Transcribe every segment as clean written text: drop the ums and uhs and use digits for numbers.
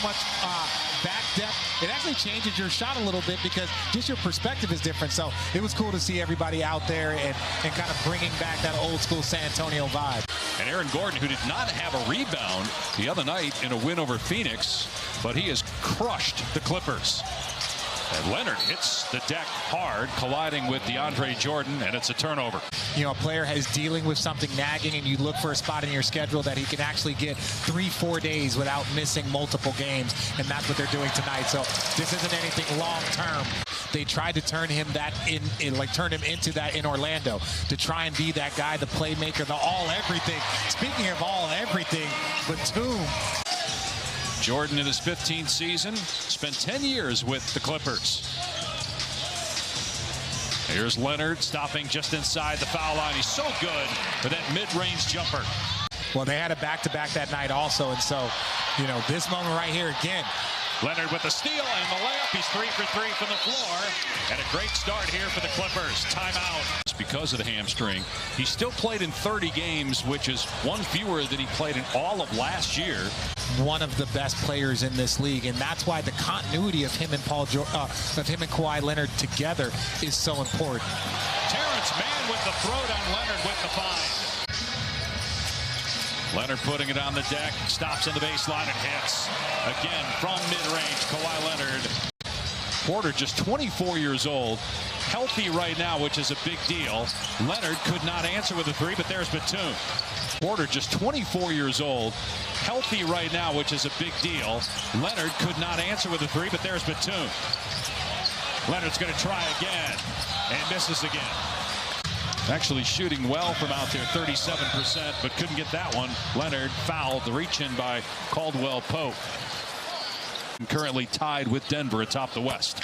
much back depth. It actually changes your shot a little bit because just your perspective is different. So it was cool to see everybody out there and kind of bringing back that old school San Antonio vibe. And Aaron Gordon, who did not have a rebound the other night in a win over Phoenix, but he has crushed the Clippers. And Leonard hits the deck hard, colliding with DeAndre Jordan, and it's a turnover. You know, a player is dealing with something nagging, and you look for a spot in your schedule that he can actually get 3-4 days without missing multiple games, and that's what they're doing tonight. So this isn't anything long term. They tried to turn him turn him into that in Orlando, to try and be that guy, the playmaker, the all-everything. Speaking of all-everything, Batum. Jordan in his 15th season, spent 10 years with the Clippers. Here's Leonard stopping just inside the foul line. He's so good for that mid-range jumper. Well, they had a back-to-back that night also, and so, you know, this moment right here again. Leonard with the steal and the layup. He's 3 for 3 from the floor. And a great start here for the Clippers. Timeout. Because of the hamstring. He still played in 30 games, which is one fewer than he played in all of last year. One of the best players in this league, and that's why the continuity of him and Kawhi Leonard together is so important. Terrence Mann with the throwdown. Leonard with the find. Leonard putting it on the deck, stops on the baseline and hits. Again, from mid-range, Kawhi Leonard. Porter just 24 years old, healthy right now, which is a big deal. Leonard could not answer with a three, but there's Batum. Porter just 24 years old, healthy right now, which is a big deal. Leonard could not answer with a three, but there's Batum. Leonard's going to try again and misses again. Actually shooting well from out there, 37%, but couldn't get that one. Leonard fouled, the reach in by Caldwell Pope. Currently tied with Denver atop the West.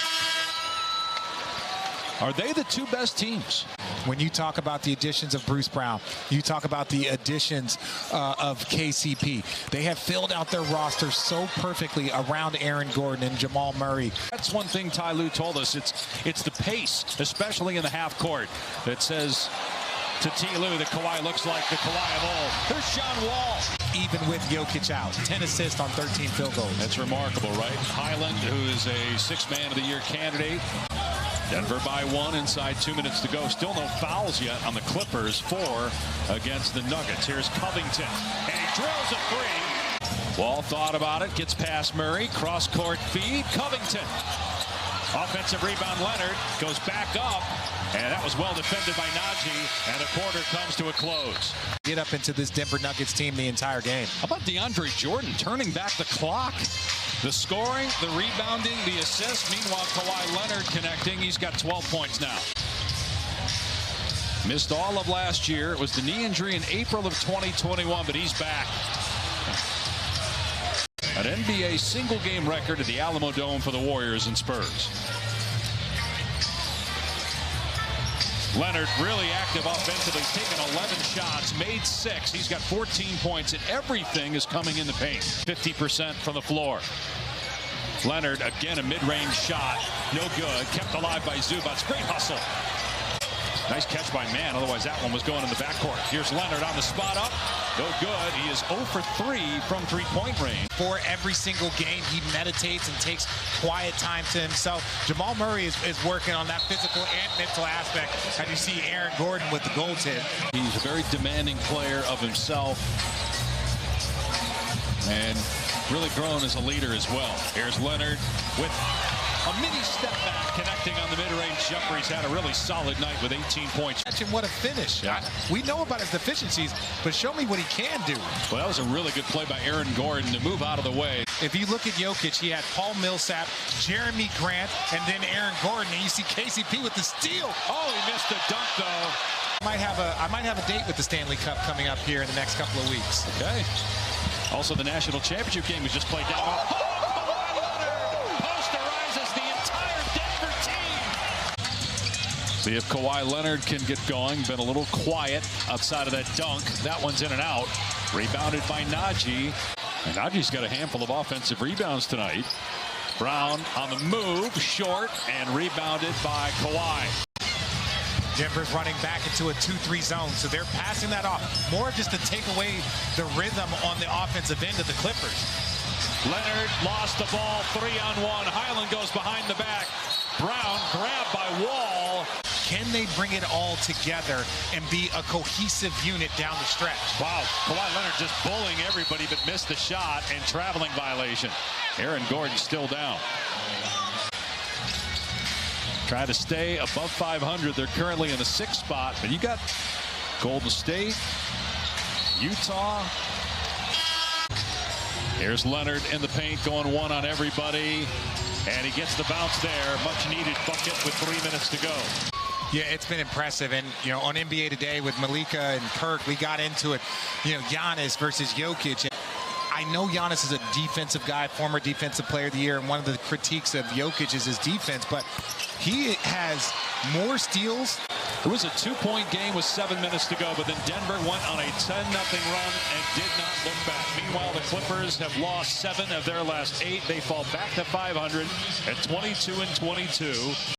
Are they the two best teams? When you talk about the additions of Bruce Brown, you talk about the additions of KCP. They have filled out their roster so perfectly around Aaron Gordon and Jamal Murray. That's one thing Ty Lue told us. It's the pace, especially in the half court, that says to T. Lue that Kawhi looks like the Kawhi of old. There's John Wall. Even with Jokic out, 10 assists on 13 field goals. That's remarkable, right? Highland, who is a Sixth Man of the Year candidate. Denver by 1 inside 2 minutes to go. Still no fouls yet on the Clippers. 4 against the Nuggets. Here's Covington, and he drills a three. Wall thought about it, gets past Murray, cross-court feed, Covington. Offensive rebound, Leonard goes back up, and that was well defended by Najee, and the quarter comes to a close. Get up into this Denver Nuggets team the entire game. How about DeAndre Jordan turning back the clock? The scoring, the rebounding, the assists. Meanwhile, Kawhi Leonard connecting. He's got 12 points now. Missed all of last year. It was the knee injury in April of 2021, but he's back. An NBA single-game record at the Alamo Dome for the Warriors and Spurs. Leonard really active offensively, taken 11 shots, made 6. He's got 14 points, and everything is coming in the paint. 50% from the floor. Leonard, again, a mid-range shot. No good. Kept alive by Zubac. Great hustle. Nice catch by Mann. Otherwise, that one was going in the backcourt. Here's Leonard on the spot up. No good. He is 0 for 3 from three-point range. For every single game, he meditates and takes quiet time to himself. Jamal Murray is working on that physical and mental aspect. And you see Aaron Gordon with the goal tip. He's a very demanding player of himself. And really grown as a leader as well. Here's Leonard with a mini step back, connecting on the mid-range jumper. He's had a really solid night with 18 points. And what a finish. Yeah. We know about his deficiencies, but show me what he can do. Well, that was a really good play by Aaron Gordon to move out of the way. If you look at Jokic, he had Paul Millsap, Jeremy Grant, and then Aaron Gordon. And you see KCP with the steal. Oh, he missed a dunk, though. I might have a date with the Stanley Cup coming up here in the next couple of weeks. Okay. Also, the national championship game was just played down. Posterizes the entire Denver team. See if Kawhi Leonard can get going. Been a little quiet outside of that dunk. That one's in and out. Rebounded by Najee. And Najee's got a handful of offensive rebounds tonight. Brown on the move, short, and rebounded by Kawhi. Denver's running back into a 2-3 zone, so they're passing that off. More just to take away the rhythm on the offensive end of the Clippers. Leonard lost the ball, 3-on-1. Highland goes behind the back. Brown grabbed by Wall. Can they bring it all together and be a cohesive unit down the stretch? Wow, Kawhi Leonard just bullying everybody but missed the shot and traveling violation. Aaron Gordon still down. Try to stay above 500. They're currently in the 6th spot, but you got Golden State, Utah. Here's Leonard in the paint going one on everybody, and he gets the bounce there. Much needed bucket with 3 minutes to go. Yeah, it's been impressive. And, you know, on NBA Today with Malika and Kirk, we got into it, you know, Giannis versus Jokic. And I know Giannis is a defensive guy, former defensive player of the year, and one of the critiques of Jokic is his defense, but he has more steals. It was a 2-point game with 7 minutes to go, but then Denver went on a 10-0 run and did not look back. Meanwhile, the Clippers have lost 7 of their last 8. They fall back to 500 at 22-22.